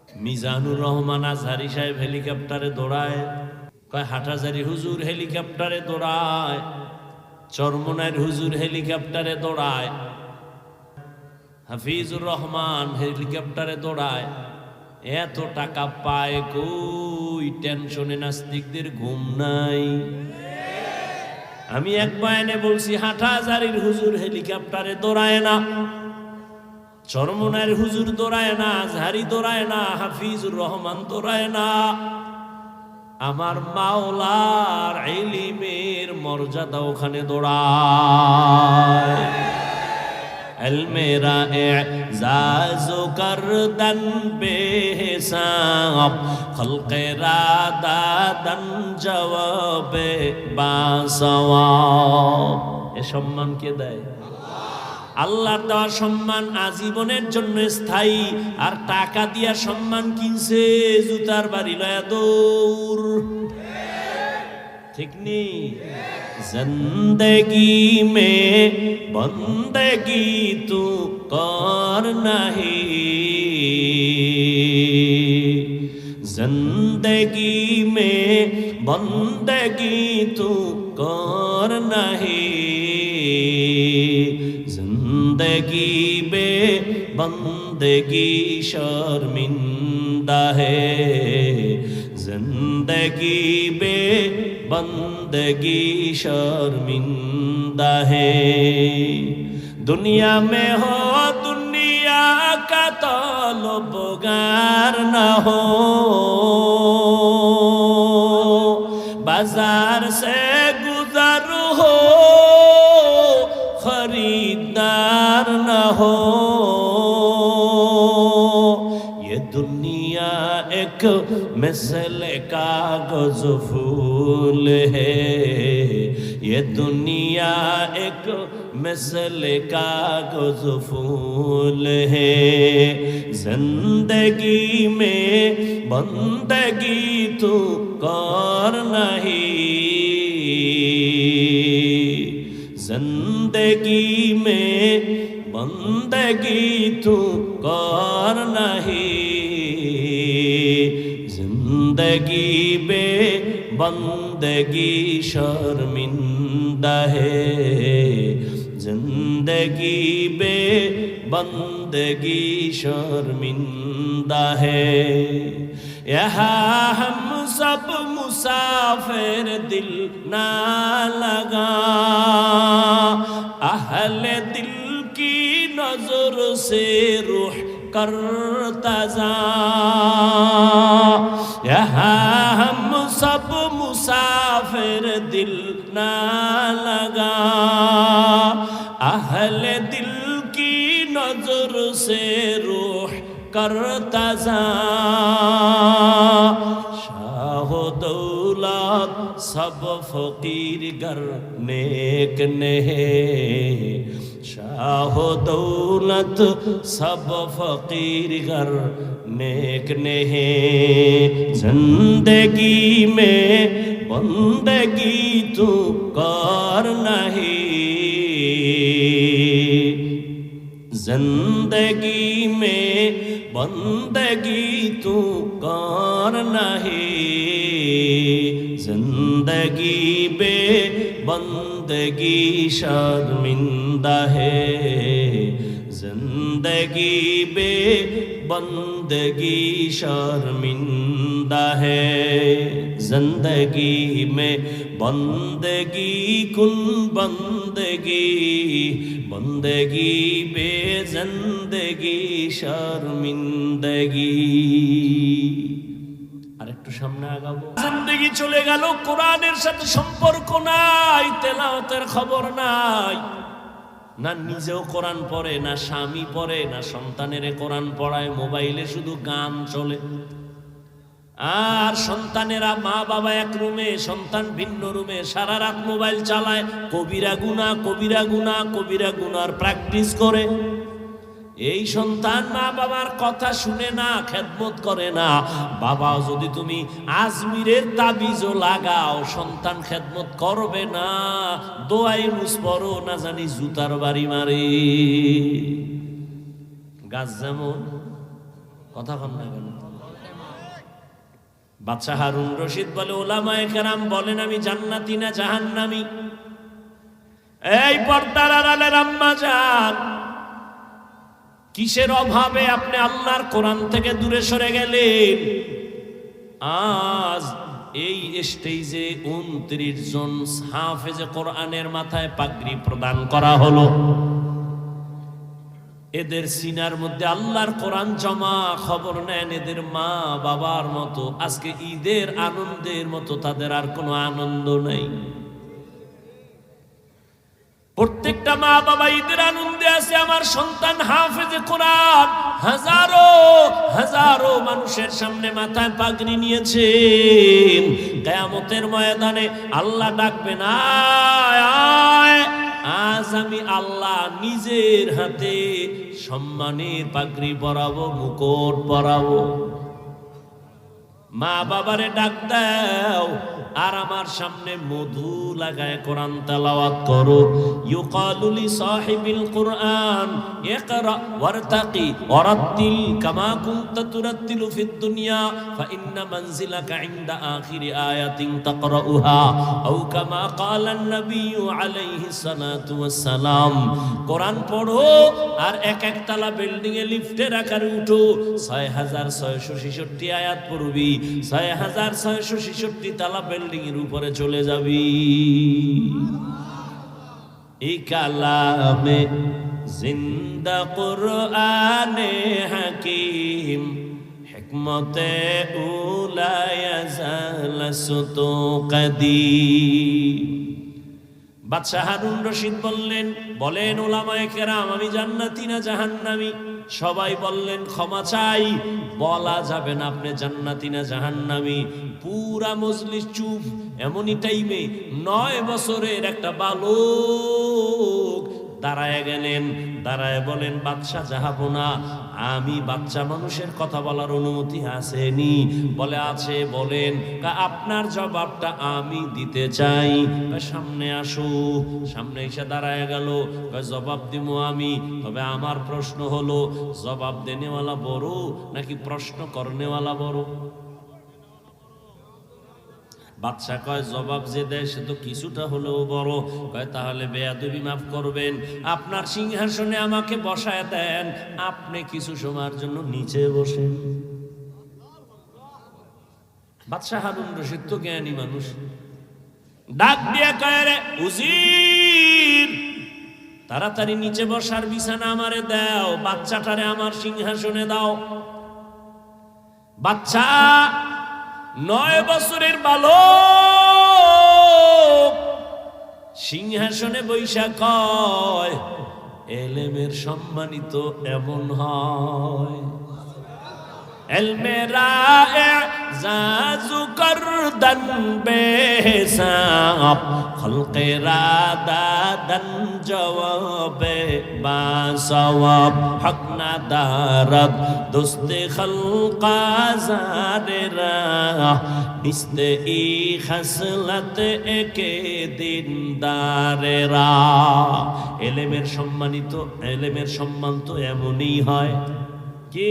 মিজানুর রহমান আজহারি সাহেব হেলিকপ্টারে দৌড়ায়, কয় হাটহাজারী হুজুর হেলিকপ্টারে দৌড়ায়, চরমনাইর হুজুর হেলিকপ্টারে দৌড়ায়, হাফিজুর রহমান হেলিকপ্টারে দৌড়ায়। এত টাকা পায় কই? টেনশনে নাস্তিকদের ঘুম নাই। আমি এক বয়ানে বলছি হাটহাজারীর হুজুর হেলিকপ্টারে দৌড়ায় না, চরমনাইর হুজুর দৌড়ায় না, আজহারি দৌড়ায় না, হাফিজুর রহমান দৌড়ায় না। আমার মাওলার ইলমের মর্যাদা ওখানে দৌড়ায়। মেরা এজাজো করদন বেহিসাব, খলকে রাদাদন জওয়াবে বাসওয়াব। এ সম্মান কে দেয়? আল্লাহর দেওয়া সম্মান আজীবনের জন্য স্থায়ী। আর টাকা দিয়া সম্মান কিনছে, জুতার বাড়ি লয়া দৌড়। ঠিক নেই? জিন্দগি মে বন্দগি তু কর নাহি, জিন্দগি মে বন্দগি তু কর নাহি, जिंदगी बे बंदगी शर्मिंदा है, जिंदगी बे बंदगी शर्मिंदा है। दुनिया में हो दुनिया का तलबगार न हो, बाजार से गुजर हो खरीदार न हो। ये दुनिया एक मिसल कागज फूल है, ये दुनिया एक मिसल कागज फूल है। जिंदगी में बंदगी तू कर नहीं, जिंदगी में बंदगी तू कर नहीं, जिंदगी बे बंदगी शर्मिंदा है, जिंदगी बे बंदगी शर्मिंदा है। यहाँ हम सब मुसाफिर दिल ना लगा, अहले दिल की नजर से रूह करता जा। यहाँ हम सब मुसाफिर दिल ना लगा, अहले दिल की नजर से रूह करता जा। शाह दौलत सब फकीर गर नेक ने, शाह दौलत सब फकीर गर नेक ने। जिंदगी में बंदगी तू कर नहीं, जिंदगी में बंदगी तू कर नहीं, जिंदगी बे बंदगी शर्मिंदा है, जिंदगी बे बंदगी शर्मिंदा है। जिंदगी में बंदगी कुन बंदगी, बंदगी बे जिंदगी शर्मिंदगी। আর একটু সামনে আগাবো। জিন্দেগি চলে গেল, কোরআনের সাথে সম্পর্ক নাই, তেলাওয়াতের খবর নাই, না নিজেও কোরআন পড়ে, না স্বামী পড়ে, না সন্তানের কোরআন পড়ায়, মোবাইলে শুধু গান চলে। আর সন্তানেরা, মা বাবা এক রুমে, সন্তান ভিন্ন রুমে, সারা রাত মোবাইল চালায়, কবিরা গুনাহ কবিরা গুনাহ কবিরা গুনার প্র্যাকটিস করে। এই সন্তান মা বাবার কথা শুনে না, খেদমত করে না। বাবা যদি তুমি আজমিরের তাবিজও লাগাও, সন্তান খেদমত করবে না। দোয়াই মুসপরো না জানি জুতার বাড়ি মারে। গাছ যেমন কথা কন না কেন? বাদশা হারুন রশিদ বলে, উলামায়ে কেরাম বলেন আমি জান্নাতি না জাহান্নামী? এই পর্দার আড়ালের আম্মা জান, কিসের অভাবে আপনি আল্লাহর কোরআন থেকে দূরে সরে গেলেন? আজ এই স্টেজে 29 জন হাফেজে কোরআনের মাথায় পাগড়ি প্রদান করা হলো। এদের সিনার মধ্যে আল্লাহর কোরআন জমা, খবর নেন এদের মা বাবার মতো আজকে ঈদের আনন্দের মতো তাদের আর কোনো আনন্দ নেই। প্রত্যেকটা মা বাবা ঈদের আনন্দে আছে, আমার সন্তান হাফেজে কোরআন। হাজারো হাজারো মানুষের সামনে মাথায় পাগড়ি নিয়েছেন। কিয়ামতের ময়দানে আল্লাহ ডাকবেন, আয় আয়, আজ আমি আল্লাহ নিজের হাতে সম্মানের পাগড়ি পরাবো, মুকুট পরাবো। মা বাবারে ডাক দাও আর আমার সামনে মধু লাগায় কোরআন তেলাওয়াত করো। ইউকালু লি সাহিবিল কুরআন ইকরা ওয়ারতাকি ওয়ারাত্তিল কামা কুনতা তুরাত্তিলু ফিদ দুনিয়া ফা ইন্না মানজিলাকা ইনদা আখিরি আয়াতিন তাকরাউহা আও কামা ক্বালা আন-নাবিয়্যু আলাইহিস সালাতু ওয়াস সালাম। কোরআন পড়ো আর এক এক তলা বিল্ডিং এ লিফটের আকারে উঠো। 6666 আয়াত পড়বি, 6666 তলা বিল্ডিং এর উপরে চলে যাবি। এই কালামে জিন্দা কুরআনে হাকিম হিকমতে উলা ইয়াজালাসতু কাদিম। বাদশা হারুন রশিদ বলেন উলামায়ে কেরাম আমি জান্নাতি না জাহান্নামী? সবাই বললেন ক্ষমা চাই, বলা যাবে না আপনি জান্নাতি না জাহান্নামী। পুরা মজলিস চুপ। এমনই টাইমে 9 বছরের একটা বালক দাঁড়ায় গেলেন, দাঁড়ায় বলেন, বাদশা যাহাবো না, আমি বাচ্চা মানুষের কথা বলার অনুমতি আসেনি? বলে আছে। বলেন, আপনার জবাবটা আমি দিতে চাই। সামনে আসো। সামনে এসে দাঁড়ায় গেল। জবাব দিব আমি, তবে আমার প্রশ্ন হলো জবাব দেনেওয়ালা বড় নাকি প্রশ্ন করনেওয়ালা বড়? বাদশা কয় জবাব যে দেয় সে তো কিছুটা হলেও বড়। কয় তাহলে বেয়াদবি মাফ করবেন, আপনার সিংহাসনে আমাকে বসায় দেন, আপনি কিছু সময়ের জন্য নিচে বসেন। বাদশা হারুন রশিদ তো জ্ঞানী মানুষ, ডাক দিয়ে কয়, রে উজির, তাড়াতাড়ি নিচে বসার বিছানা আমারে দাও, বাচ্চাটারে আমার সিংহাসনে দাও। বাচ্চা 9 বছরের বালক সিংহাসনে বৈশা কয়, এলেমের সম্মানিত এমন হয়। এলমেরা এজাজু করদান বেহিসাব খলকেরা দাদান জওয়াবে বাসওয়াব হক না দারদ দোস্তে খলকা জারেরা নিস্তে ই খাসলাত একে দিনদারেরা। এলেমের সম্মান তো এমনই হয়। কি